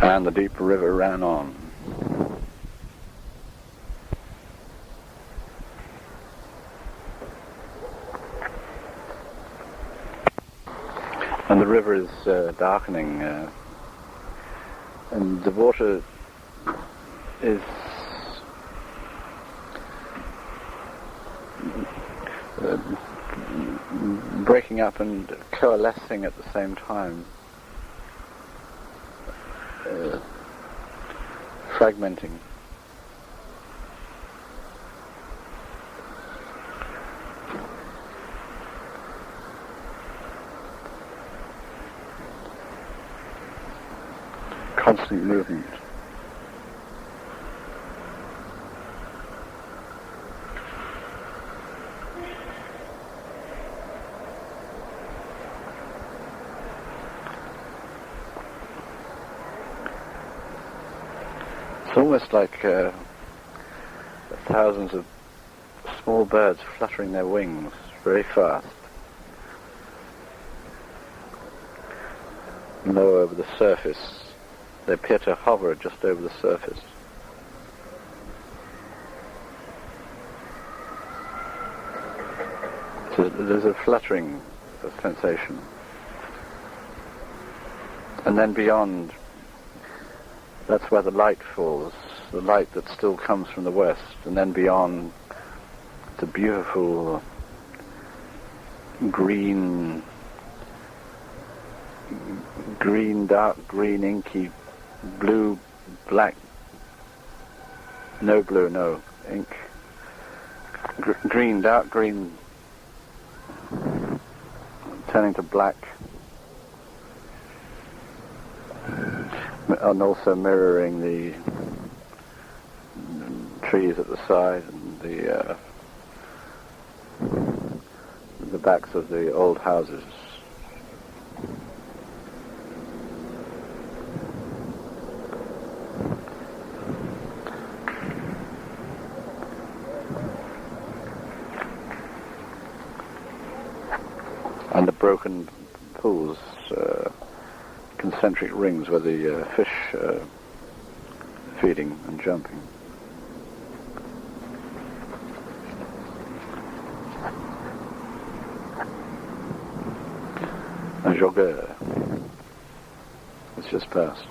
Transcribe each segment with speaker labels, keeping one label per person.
Speaker 1: And the deep river ran on. And the river is darkening, and the water is breaking up and coalescing at the same time, fragmenting. Constant movement. It's almost like thousands of small birds fluttering their wings very fast, low over the surface. They appear to hover just over the surface. So there's a fluttering sensation. And then beyond, that's where the light falls, the light that still comes from the west. And then beyond, the beautiful green, dark green, inky, blue, black, no blue, no, ink, green, dark green, turning to black, and also mirroring the trees at the side and the backs of the old houses. And the broken pools, concentric rings where the fish feeding and jumping. And Joguer has just passed.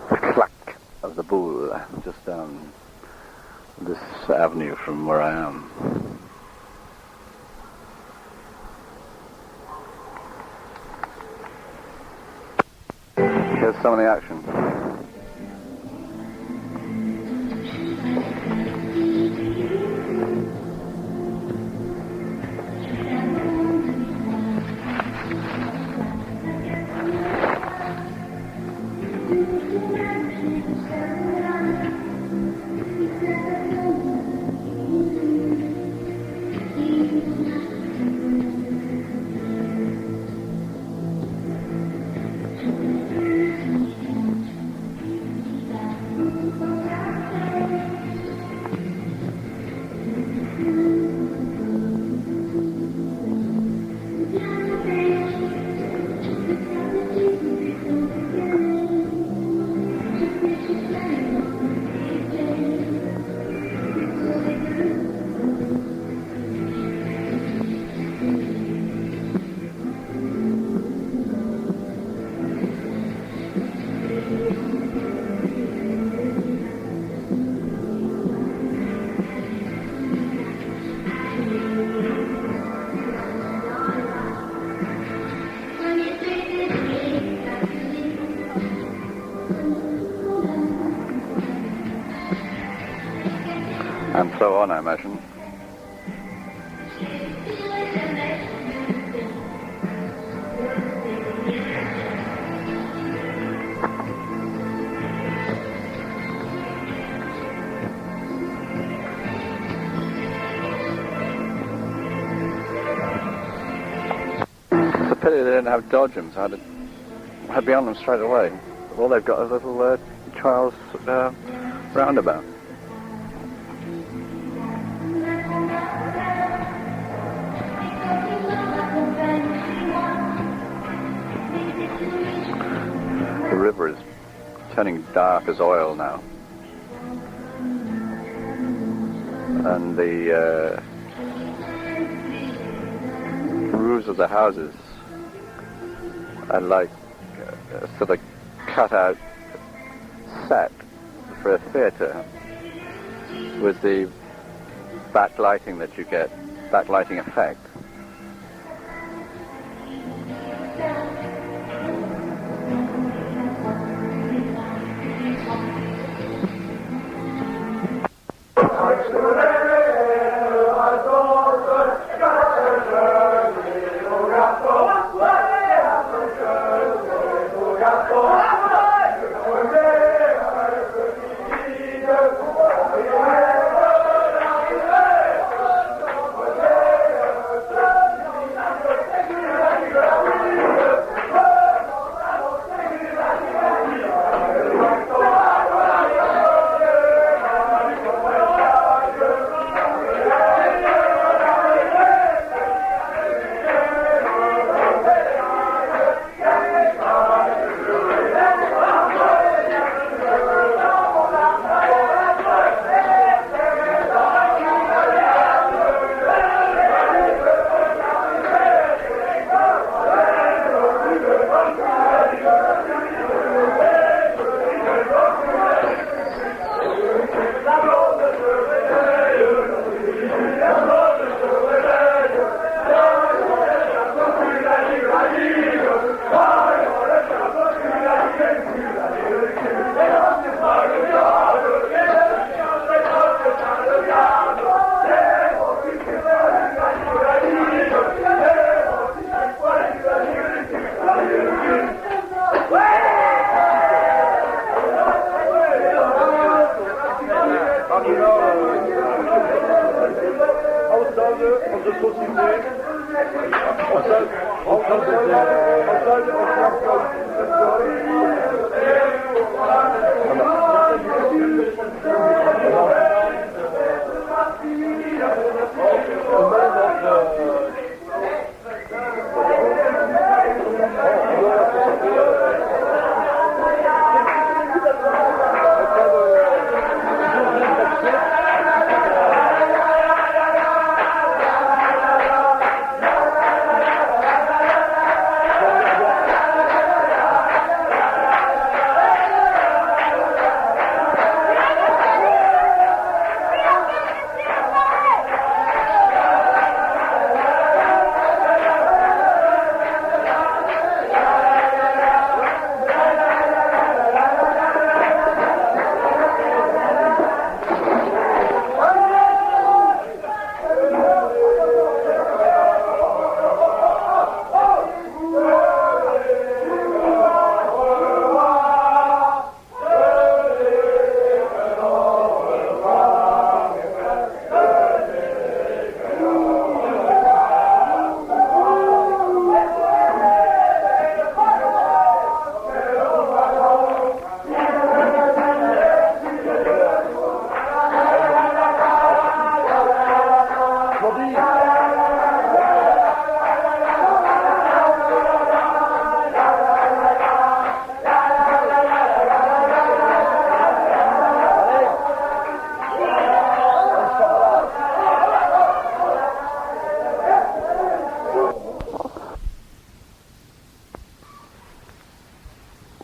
Speaker 1: The clack of the bull just down this avenue from where I am. Here's some of the action. And so on, I imagine. It's a pity they didn't have dodgems. I'd be on them straight away. All they've got is a little trials roundabout. river is turning dark as oil now. And the roofs of the houses are like a sort of cut-out set for a theatre with the backlighting that you get, backlighting effect.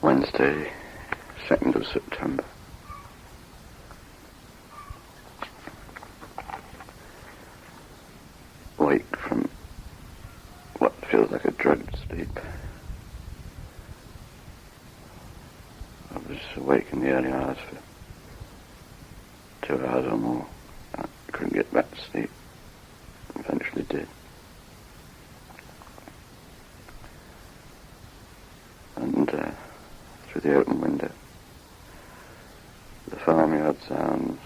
Speaker 1: Wednesday, 2nd of September. Wake from what feels like a drugged sleep. I was awake in the early hours for 2 hours or more. I couldn't get back to sleep. Eventually did. And through the open window, the farmyard sounds.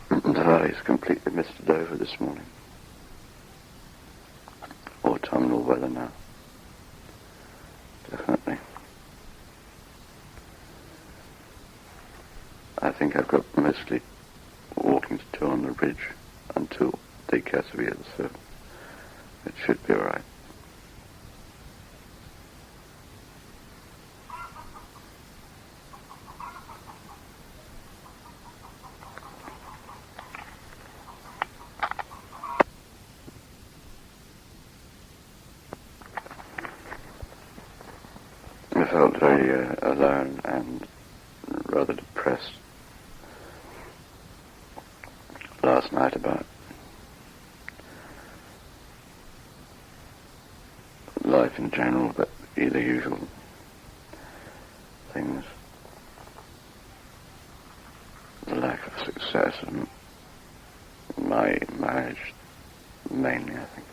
Speaker 1: The valley is completely misted over this morning.
Speaker 2: I think I've got mostly walking to do on the ridge until the Cahors, so it should be alright. I felt very alone and rather depressed last night about life in general, but the usual things. The lack of success in my marriage, mainly, I think.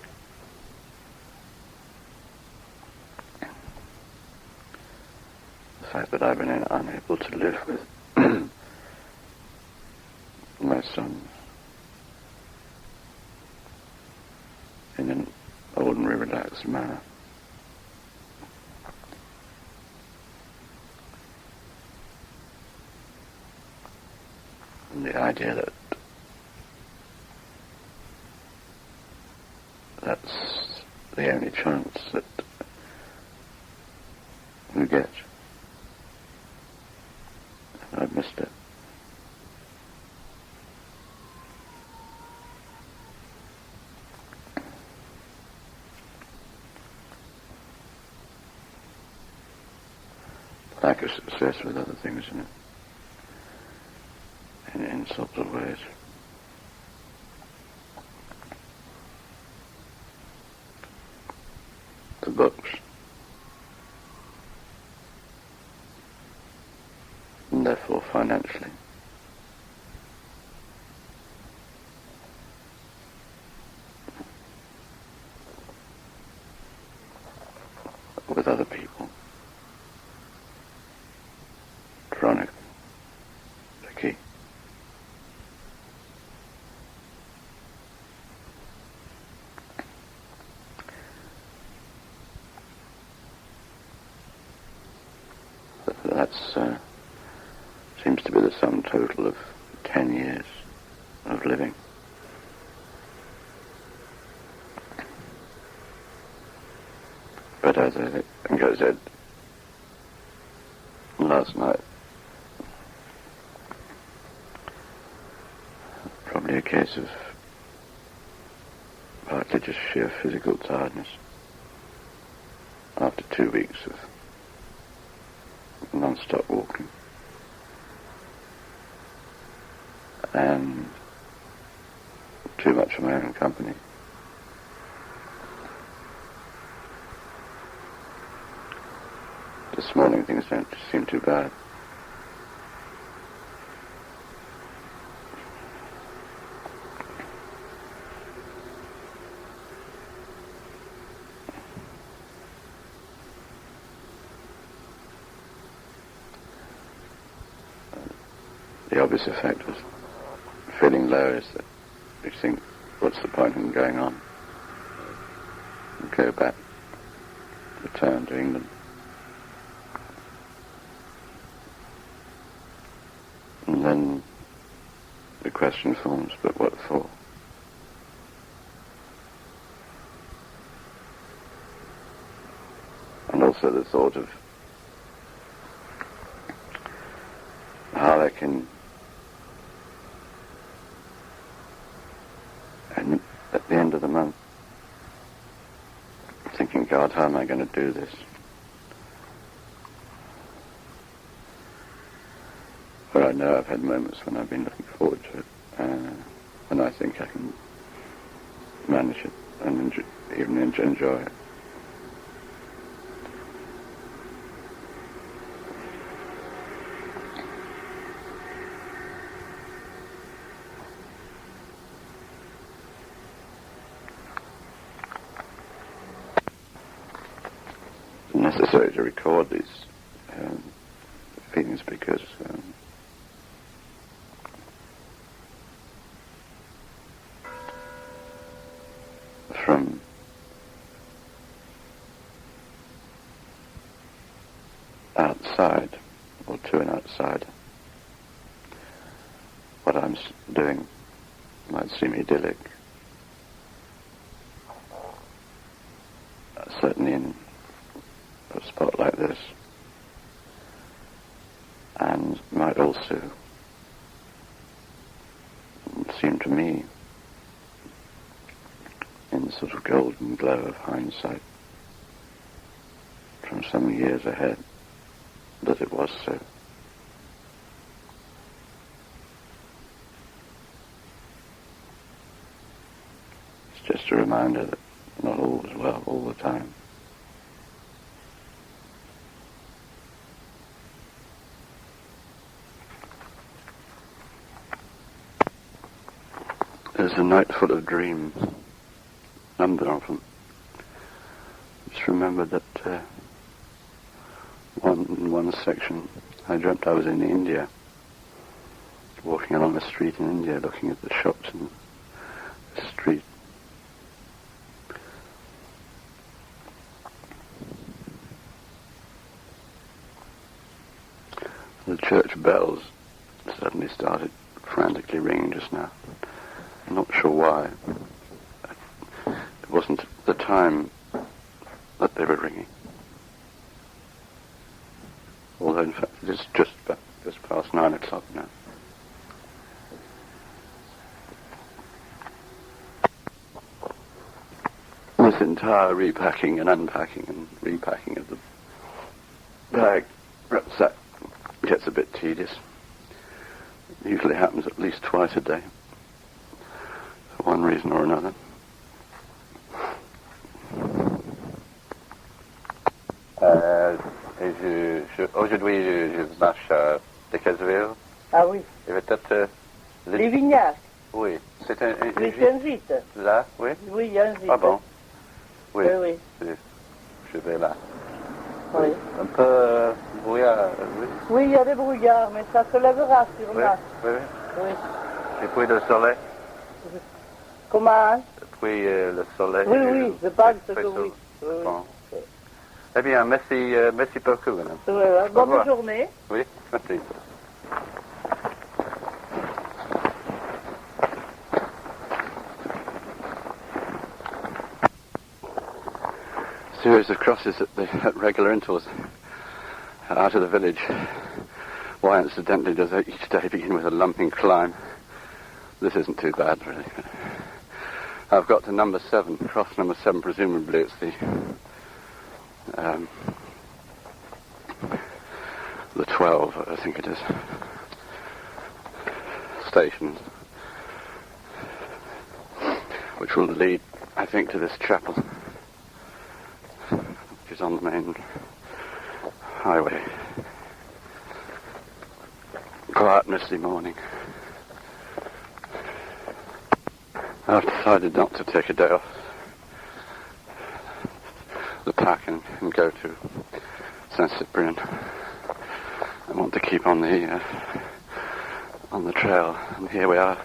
Speaker 2: The fact that I've been unable to live with my sons in an ordinary, relaxed manner. And the idea that that's the only chance that we get. And I've missed it. Lack of success with other things in sorts of ways. The books. And therefore financially. With other people. Chronic. Vicky. That's seems to be the sum total of 10 years of living. But as I think I said last night, probably a case of partly just sheer physical tiredness after 2 weeks of non-stop walking, and too much of my own company. This morning things don't seem too bad. The obvious effect was feeling low is that you think, what's the point in going on? And go back, return to England. And then the question forms, but what for? And also the thought of how I can, and at the end of the month, thinking, God, how am I going to do this? But I know I've had moments when I've been looking forward to it, and I think I can manage it and even enjoy it. Necessary to record these feelings because from outside, or to an outsider, what I'm doing might seem idyllic. Certainly in a spot like this, and might also seem to me, in the sort of golden glow of hindsight from some years ahead, that it was so. It's just a reminder that not all was well all the time. There's a night full of dreams, number of them. Just remembered that in one section I dreamt I was in India, walking along a street in India, looking at the shops in the street. The church bells suddenly started frantically ringing just now. I'm not sure why. It wasn't the time that they were ringing. Although in fact it is just past 9 o'clock now. This entire repacking and unpacking and repacking of the bag rucksack gets a bit tedious. It usually happens at least twice a day, for one reason or another.
Speaker 1: Aujourd'hui, je marche à Decazeville.
Speaker 3: Ah oui.
Speaker 1: Et peut-être...
Speaker 3: Les Vignacs.
Speaker 1: Oui. C'est un
Speaker 3: Oui, c'est un gîte.
Speaker 1: Là, oui?
Speaker 3: Oui, il y a un gîte.
Speaker 1: Ah bon? Oui.
Speaker 3: Oui.
Speaker 1: Je vais là.
Speaker 3: Oui.
Speaker 1: Un peu brouillard, oui.
Speaker 3: Oui, il y a des brouillards, mais ça se lèvera sûrement.
Speaker 1: Oui.
Speaker 3: Oui.
Speaker 1: Et puis le soleil.
Speaker 3: Comment?
Speaker 1: Et puis le soleil.
Speaker 3: Oui, je parle ce que oui.
Speaker 1: Bon. Eh bien, merci beaucoup, madame.
Speaker 3: Bonne journée.
Speaker 1: Oui, merci. Series of crosses at regular intervals out of the village. Why, incidentally, does each day begin with a lumping climb? This isn't too bad, really. I've got to number 7, cross number 7, presumably it's the 12, I think it is, station, which will lead, I think, to this chapel, which is on the main highway. Quiet, misty morning. I've decided not to take a day off the pack and go to Saint Cyprien. I want to keep on the trail, and here we are,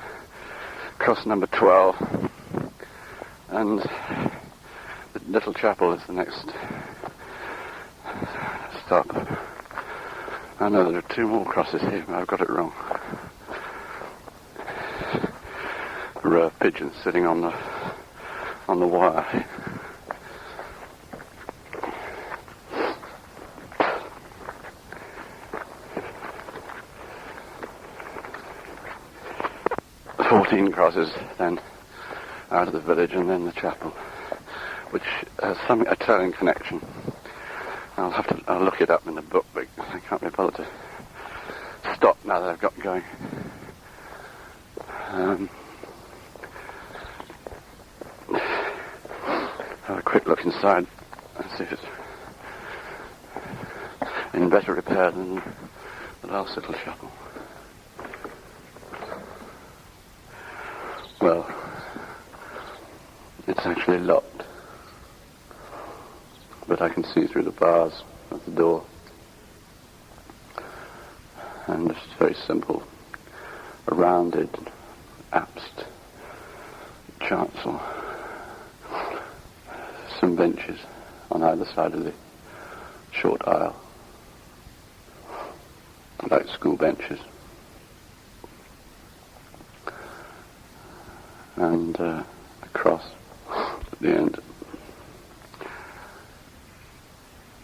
Speaker 1: cross number 12, and the little chapel is the next stop. I know there are 2 more crosses here, but I've got it wrong. A row of pigeons sitting on the wire. Crosses then out of the village and then the chapel, which has a telling connection. I'll look it up in the book, but I can't be bothered to stop now that I've got going. Have a quick look inside and see if it's in better repair than the last little chapel. Well, it's actually locked, but I can see through the bars of the door, and it's very simple, a rounded, apsed chancel, some benches on either side of the short aisle, like school benches. and a cross at the end.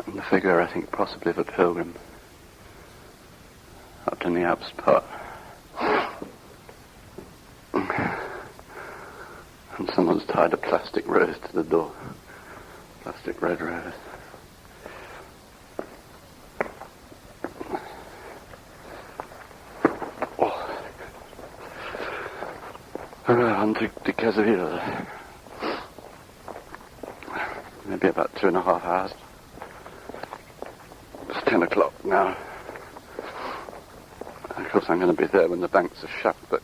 Speaker 1: And the figure, I think, possibly of a pilgrim up in the Alps part. And someone's tied a plastic rose to the door. Plastic red rose. Oh. On to Cahors. Maybe about 2.5 hours. It's 10 o'clock now. Of course I'm going to be there when the banks are shut, but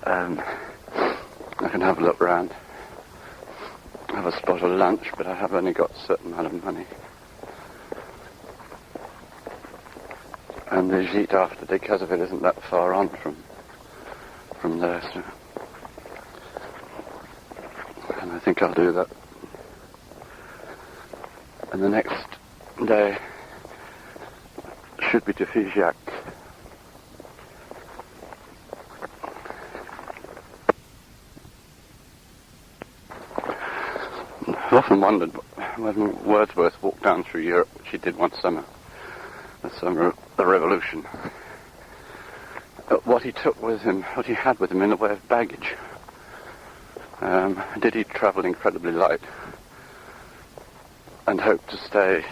Speaker 1: I can have a look round, have a spot of lunch, but I have only got a certain amount of money. And the Gîte after the Cahors isn't that far on from there, so. And I think I'll do that. And the next day should be to Figeac. I've often wondered when Wordsworth walked down through Europe, which he did one summer, the summer of the Revolution, what he took with him, what he had with him in the way of baggage. Did he travel incredibly light and hope to stay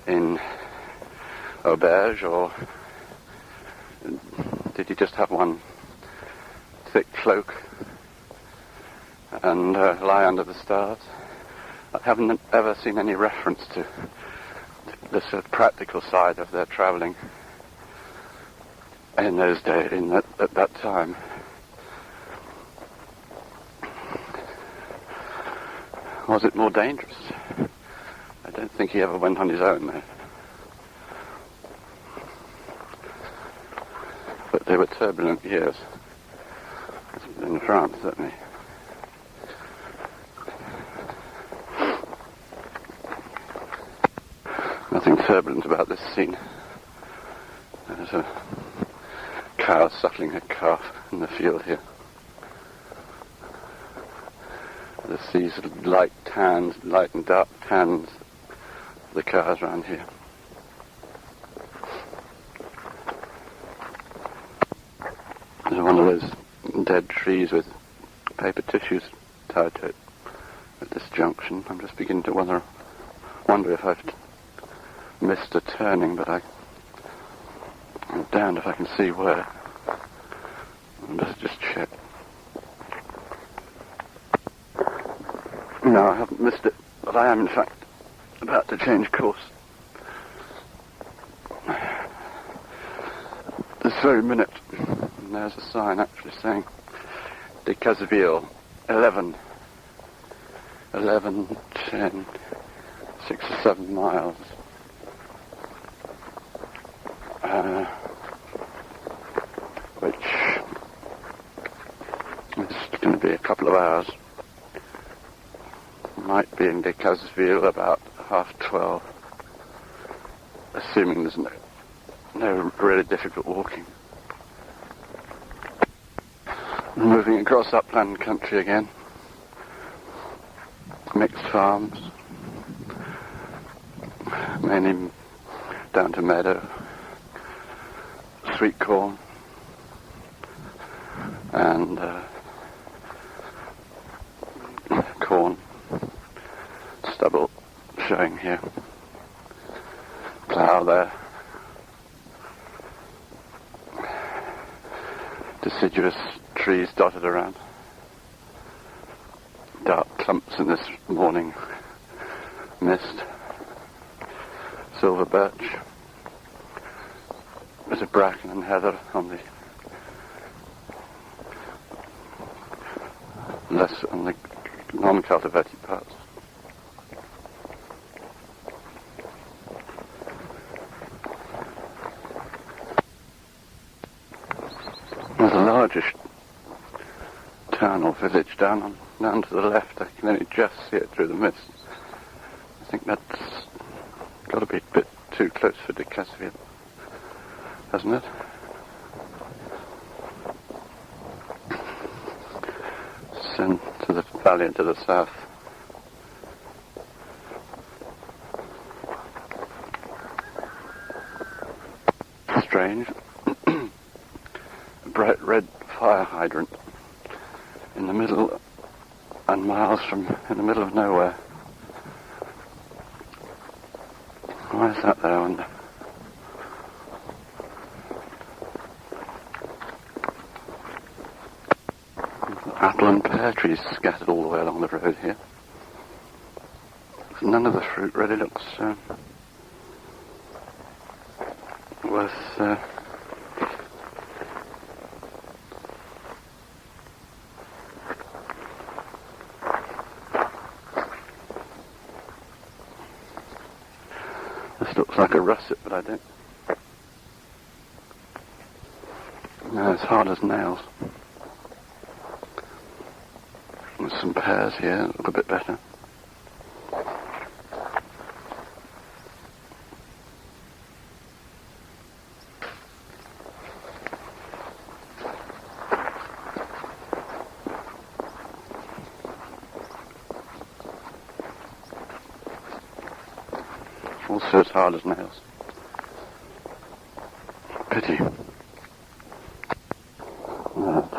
Speaker 1: in auberge, or did he just have one thick cloak and lie under the stars? I haven't ever seen any reference to the sort of practical side of their travelling in those days, at that time. Was it more dangerous? I don't think he ever went on his own, though. But they were turbulent years. In France, certainly. Nothing turbulent about this scene. There's a cow suckling a calf in the field here. There's these light and dark tans of the cars around here. There's one of those dead trees with paper tissues tied to it at this junction. I'm just beginning to wonder if I've missed a turning, but I'm damned if I can see where. Let's just check. No, I haven't missed it, but I am in fact about to change course. This very minute, and there's a sign actually saying de Cahors, 11, 10, 6 or 7 miles. Which is going to be a couple of hours. Might be in de Cahors about 12:30, assuming there's no really difficult walking. Moving across upland country again. Mixed farms. Mainly down to meadow. Sweet corn. And corn. Stubble showing here. Plough there. Deciduous trees dotted around. Dark clumps in this morning mist. Silver birch. There's a bracken and heather on the non-cultivated parts. There's a largish town or village down to the left. I can only just see it through the mist. I think that's got to be a bit too close for de Cahors, hasn't it? into the valley to the south. Strange. A bright red fire hydrant in the middle and miles from in the middle of nowhere. Why is that there, I wonder? Apple and pear trees scattered all the way along the road here. None of the fruit really looks worth this looks like a russet, but I don't. No, it's hard as nails. There's some pears here, look a bit better. Also as hard as nails. Pity.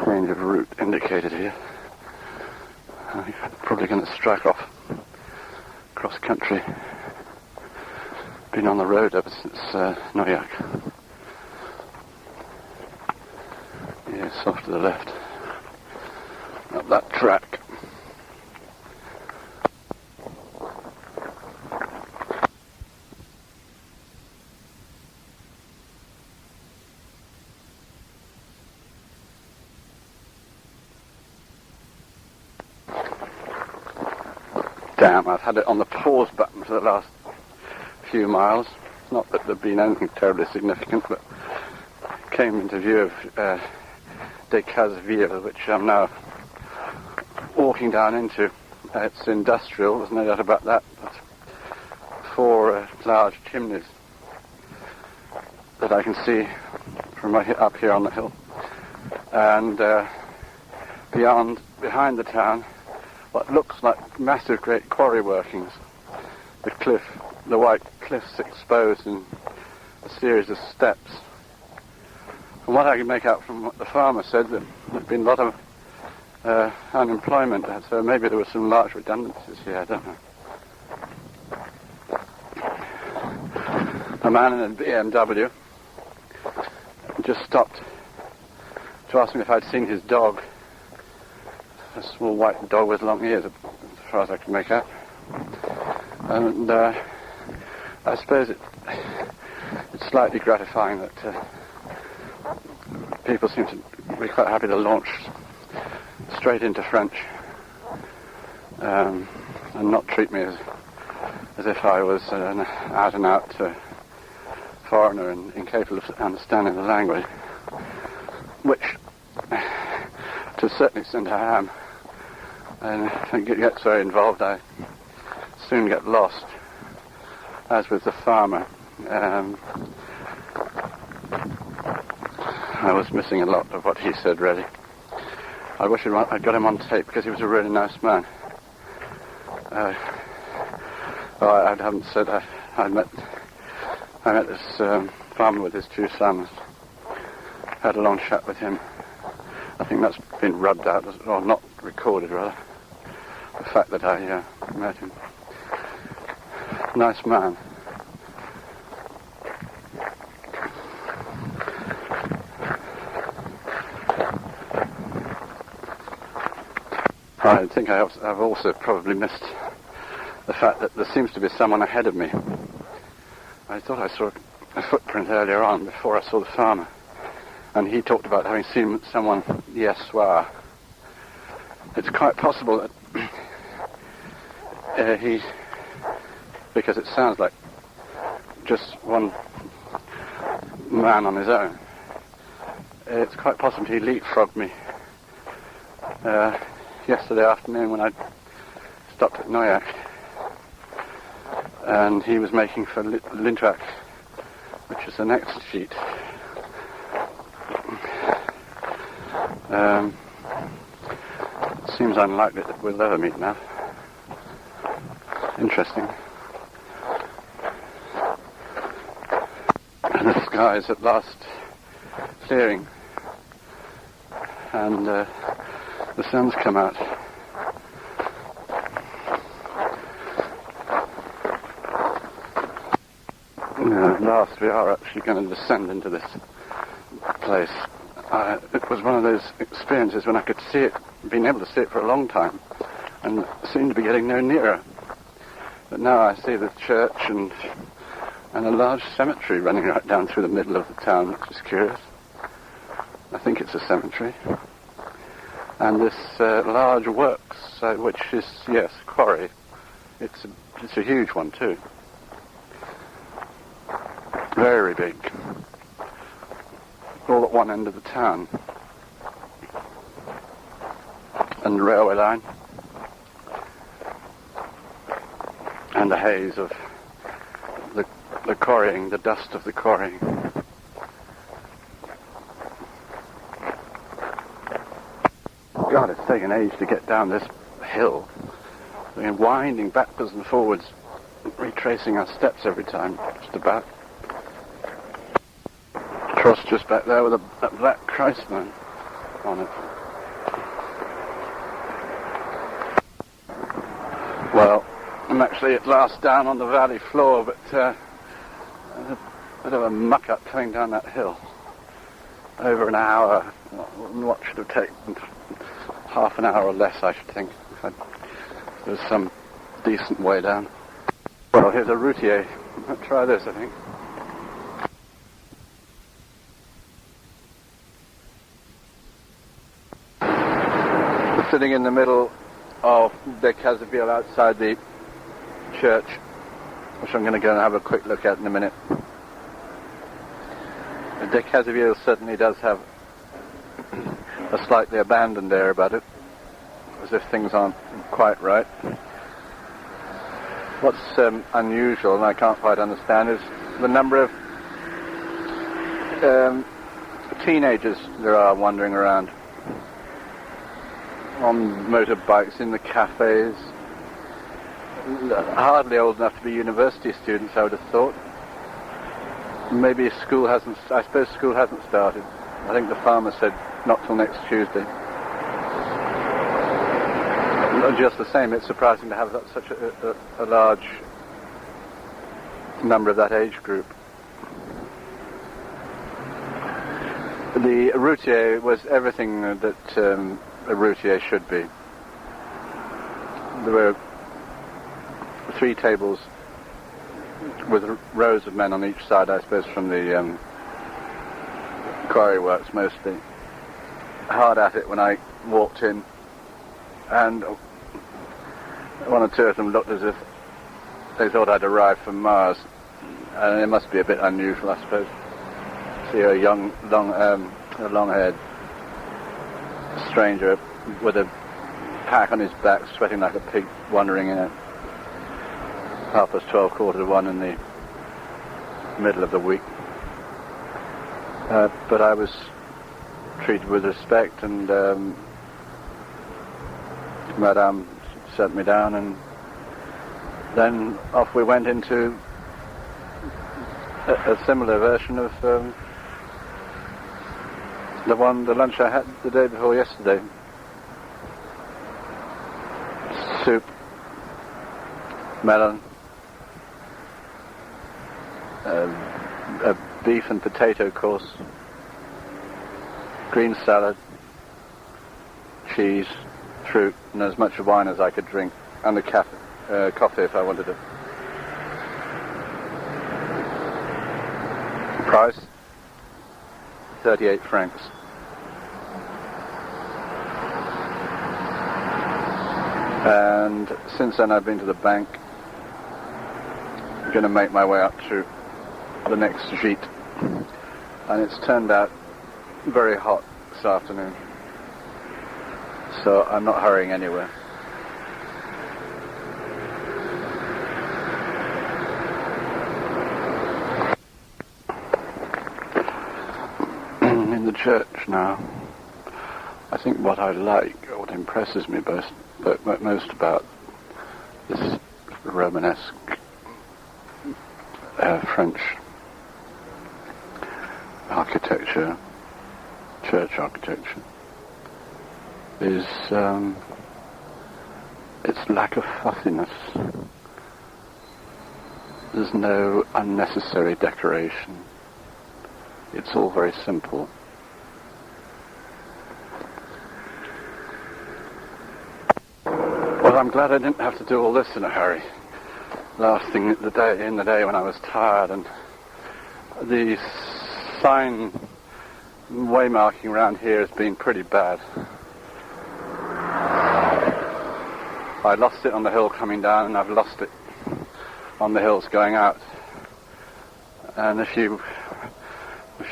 Speaker 1: Change of route indicated here. I'm probably going to strike off cross country. Been on the road ever since Noyak. Yes, off to the left. Up that track. Damn, I've had it on the pause button for the last few miles. Not that there'd been anything terribly significant, but came into view of Cahors, which I'm now walking down into. It's industrial, there's no doubt about that. But 4 large chimneys that I can see from up here on the hill. And behind the town, what looks like massive great quarry workings. The white cliffs exposed in a series of steps. From what I can make out from what the farmer said, there's been a lot of unemployment, so maybe there were some large redundancies here, I don't know. A man in a BMW just stopped to ask me if I'd seen his dog. A small white dog with long ears, as far as I can make out. And I suppose it's slightly gratifying that people seem to be quite happy to launch straight into French and not treat me as if I was an out-and-out foreigner and incapable of understanding the language, which to a certain extent I am. And if I get very involved, I soon get lost, as with the farmer. I was missing a lot of what he said, really. I wish I'd got him on tape, because he was a really nice man. I haven't said I met this farmer with his 2 sons. Had a long chat with him. I think that's been rubbed out, or not recorded, rather. The fact that I met him. Nice man. I think I've also probably missed the fact that there seems to be someone ahead of me. I thought I saw a footprint earlier on before I saw the farmer. And he talked about having seen someone hier soir. It's quite possible that because it sounds like just one man on his own. It's quite possible he leapfrogged me yesterday afternoon when I stopped at Noyak. And he was making for Lintrak, which is the next sheet. seems unlikely that we'll ever meet now. Interesting. And the sky is at last clearing, and the sun's come out. At last we are actually going to descend into this place. It was one of those experiences when I could see it, been able to see it for a long time, and seemed to be getting no nearer. But now I see the church and a large cemetery running right down through the middle of the town, which is curious. I think it's a cemetery. And this large works, which is, yes, a quarry. It's a huge one too. Very big. All at one end of the town. And the railway line. And the haze of the quarrying, the dust of the quarrying. God, it's taken age to get down this hill. We're winding backwards and forwards, retracing our steps every time, just about. Cross just back there with a black Christman on it. Well, I'm actually at last down on the valley floor, but a bit of a muck-up coming down that hill. Over an hour. What should have taken? Half an hour or less, I should think. There's some decent way down. Well, here's a routier. Let's try this, I think. We're sitting in the middle of the Casaville outside the church, which I'm going to go and have a quick look at in a minute. The Casaville certainly does have a slightly abandoned air about it, as if things aren't quite right. What's unusual, and I can't quite understand, is the number of teenagers there are wandering around on motorbikes in the cafes. Hardly old enough to be university students, I would have thought. Maybe school hasn't started. I think the farmer said not till next Tuesday. Just the same, it's surprising to have such a large number of that age group. The routier was everything that a routier should be. There were 3 tables with rows of men on each side, I suppose, from the quarry works mostly. Hard at it when I walked in, and one or two of them looked as if they thought I'd arrived from Mars, and it must be a bit unusual, I suppose. See a young, long-haired stranger with a pack on his back, sweating like a pig, wandering in at 12:30, 1:15 in the middle of the week. But I was treated with respect, and Madame set me down, and then off we went into a similar version of the lunch I had the day before yesterday. Soup, melon, a beef and potato course, green salad, cheese, fruit, and as much wine as I could drink, and a coffee if I wanted it. Price, 38 francs. And since then I've been to the bank. I'm going to make my way up to the next gîte. And it's turned out very hot this afternoon. So I'm not hurrying anywhere. In the church now. I think what I like, or what impresses me most about this Romanesque French architecture, church architecture, is its lack of fussiness. There's no unnecessary decoration. It's all very simple. Well, I'm glad I didn't have to do all this in a hurry. Last thing in the day when I was tired, and the sign waymarking around here has been pretty bad. I lost it on the hill coming down, and I've lost it on the hills going out. And if you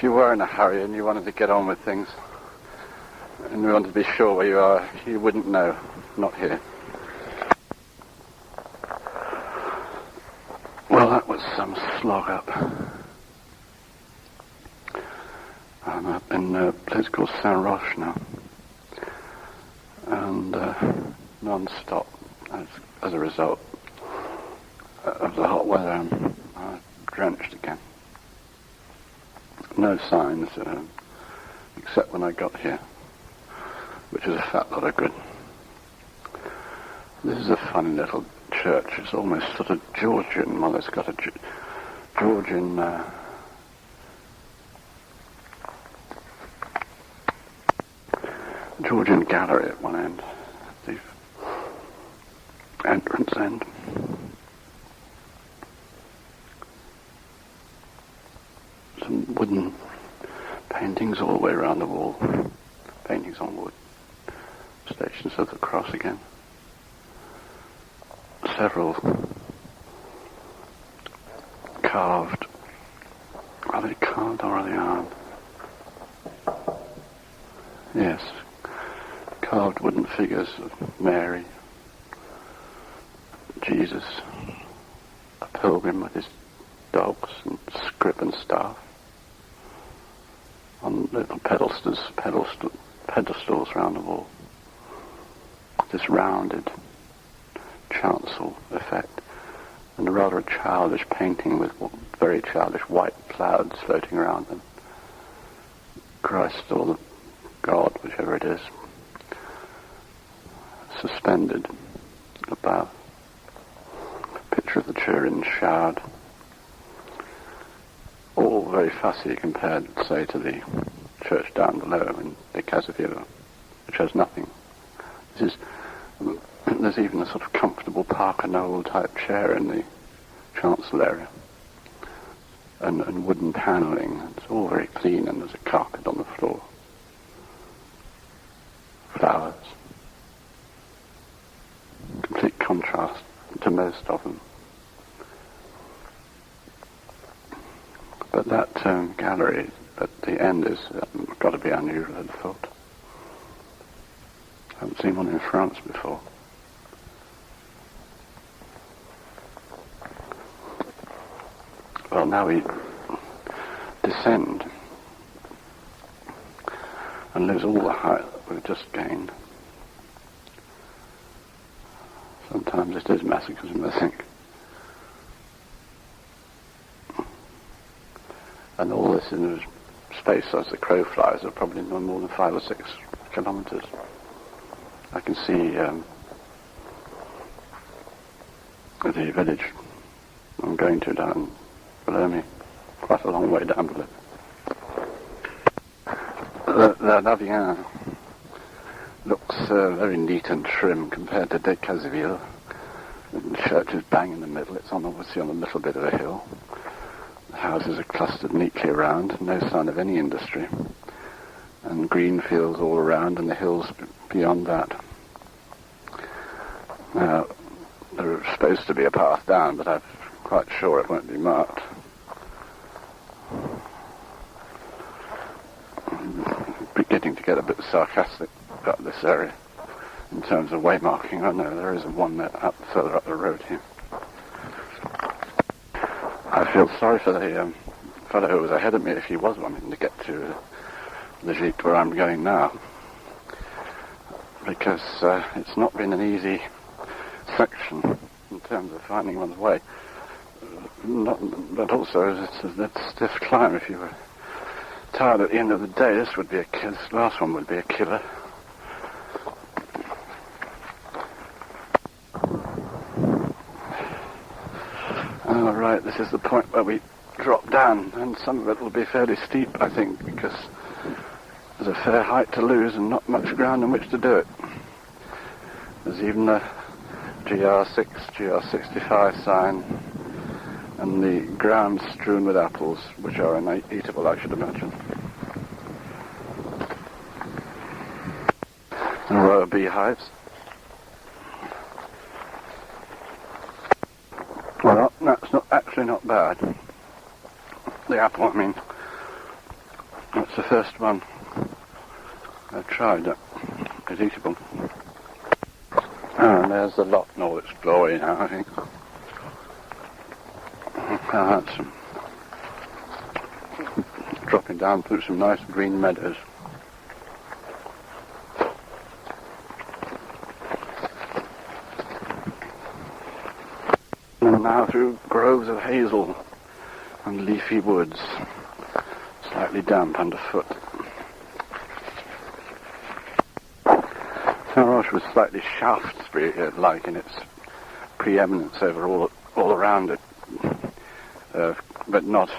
Speaker 1: were in a hurry and you wanted to get on with things, and you wanted to be sure where you are, you wouldn't know. Not here. Well, that was some slog up. I'm up in a place called Saint Roch now, and non-stop as a result of the hot weather. I'm drenched again. No signs, except when I got here, which is a fat lot of good. This is a funny little church. It's almost sort of Georgian. Well, it's got a Georgian Georgian gallery at one end, the entrance end. Some wooden paintings all the way around the wall. Paintings on wood. Stations of the Cross again. Several carved. Are they carved or are they armed? Yes. Carved wooden figures of Mary, Jesus, a pilgrim with his dogs and scrip and staff, on little pedestals round the wall. This rounded chancel effect, and a rather a childish painting with very childish white clouds floating around them. Christ or the God, whichever it is, suspended above. Picture of the Turin Shard. All very fussy compared, say, to the church down below in the Cahors, which has nothing. There's even a sort of comfortable Parker Knoll type chair in the chancel area, and wooden panelling. It's all very clean, and there's a carpet on the floor. Flowers. Complete contrast to most of them. But that gallery at the end is got to be unusual, I'd thought. I haven't seen one in France before. Well, now we descend and lose all the height that we've just gained. Sometimes it is masochism, I think. And all this in a space as the crow flies are probably no more than 5 or 6 kilometres. I can see the village I'm going to down below me, quite a long way down below. La Lavien looks very neat and trim compared to De Caseville. The church is bang in the middle. It's obviously on a little bit of a hill. The houses are clustered neatly around, no sign of any industry. And green fields all around and the hills beyond that. Now, there's supposed to be a path down, but I'm quite sure it won't be marked. I'm beginning to get a bit sarcastic about this area in terms of waymarking. Oh no, there isn't one further up the road here. I feel sorry for the fellow who was ahead of me if he was wanting to get to the gîte where I'm going now. because it's not been an easy section in terms of finding one's way. But also it's a stiff climb. If you were tired at the end of the day, this last one would be a killer. All right, this is the point where we drop down, and some of it will be fairly steep, I think, because there's a fair height to lose and not much ground on which to do it. There's even a GR6, GR65 sign, and the ground strewn with apples, which are uneatable, I should imagine. A row of beehives. Well, that's actually not bad. The apple, I mean, that's the first one I've tried that is eatable. And there's the lot in all its glory now, I think. That's dropping down through some nice green meadows. And now through groves of hazel and leafy woods, slightly damp underfoot. Cahors was slightly Shaftesbury-like in its preeminence over all around it, but not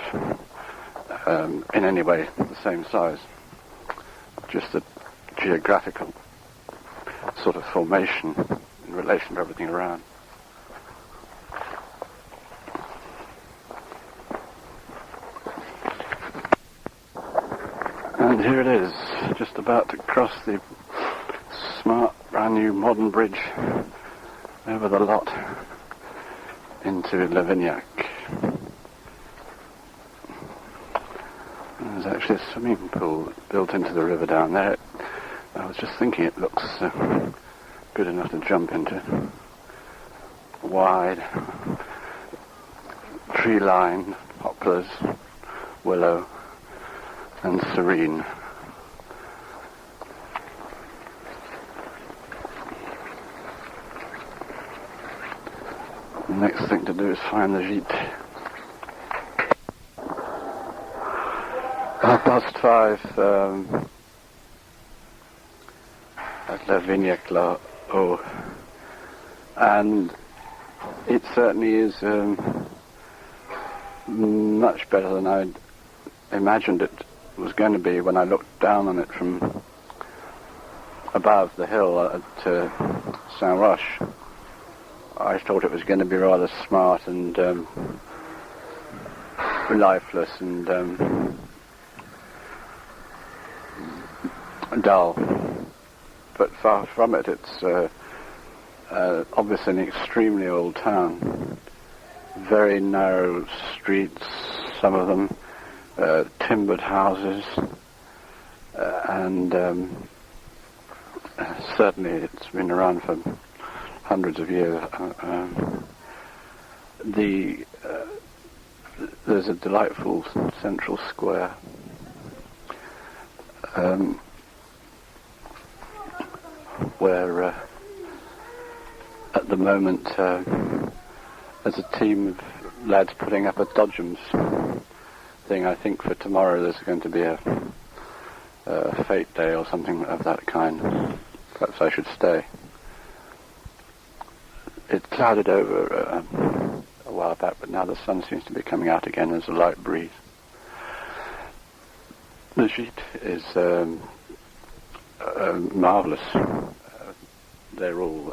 Speaker 1: in any way the same size. Just a geographical sort of formation in relation to everything around. And here it is, just about to cross the smart, brand new modern bridge over the lot into Lavignac. There's actually a swimming pool built into the river down there. I was just thinking it looks good enough to jump into. Wide, tree-lined, poplars, willow, and serene. The next thing to do is find the gîte. 5:30 at Lavignac-la-Haut, and it certainly is much better than I'd imagined it was going to be when I looked down on it from above the hill at Saint-Roch. I thought it was going to be rather smart and lifeless and dull, but far from it. It's obviously an extremely old town. Very narrow streets, some of them, timbered houses, and certainly it's been around for hundreds of years. There's a delightful central square. Where at the moment there's a team of lads putting up a dodgems thing. I think for tomorrow there's going to be a fete day or something of that kind. Perhaps I should stay. It clouded over a while back, but now the sun seems to be coming out again. There's a light breeze. The gîte is marvellous. They're all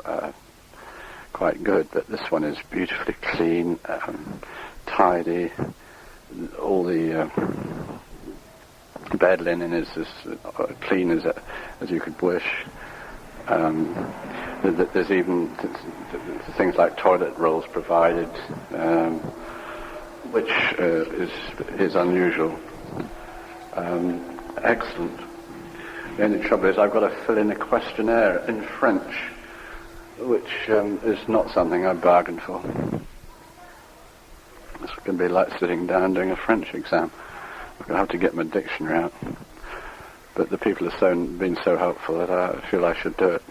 Speaker 1: quite good, but this one is beautifully clean, tidy. All the bed linen is as clean as you could wish. There's even things like toilet rolls provided, which is unusual. Excellent. The only trouble is I've got to fill in a questionnaire in French, which is not something I bargained for. It's going to be like sitting down doing a French exam. I'm going to have to get my dictionary out. But the people have been so helpful that I feel I should do it.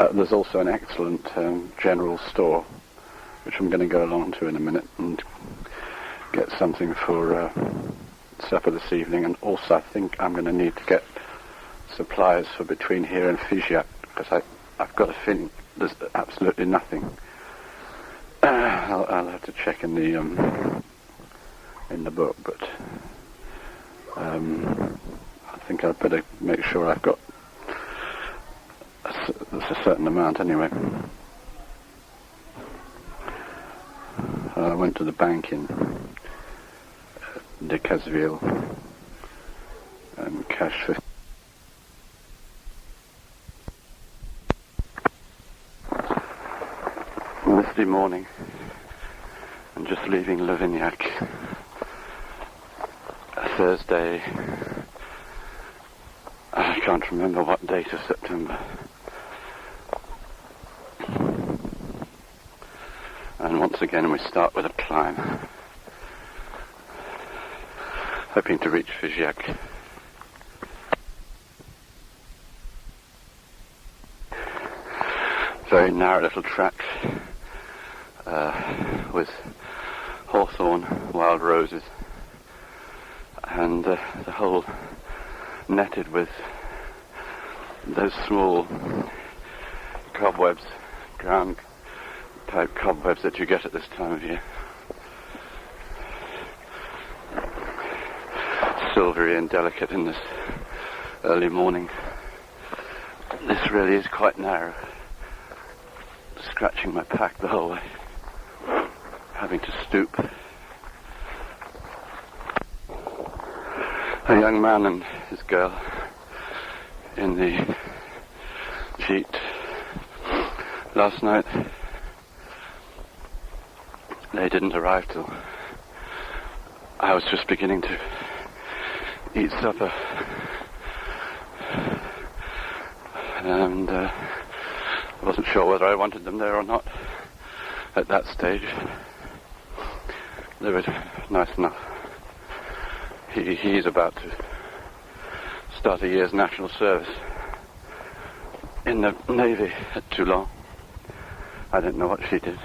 Speaker 1: There's also an excellent general store, which I'm going to go along to in a minute and get something for supper this evening. And also I think I'm going to need to get supplies for between here and Figeac, because I've got a feeling there's absolutely nothing. I'll have to check in the book, but I think I'd better make sure I've got a certain amount anyway. I went to the bank in Decazeville and cashed 50. Misty morning, and just leaving Lavignac. Thursday, I can't remember what date of September. And once again we start with a climb, hoping to reach Figeac. Very narrow little track with hawthorn, wild roses, and the whole netted with those small cobwebs, ground type cobwebs that you get at this time of year. Silvery and delicate in this early morning. This really is quite narrow. Scratching my pack the whole way, having to stoop. A young man and his girl in the jeep last night. They didn't arrive till I was just beginning to eat supper, and I wasn't sure whether I wanted them there or not at that stage. They were nice enough. He's about to start a year's national service in the Navy at Toulon. I don't know what she did.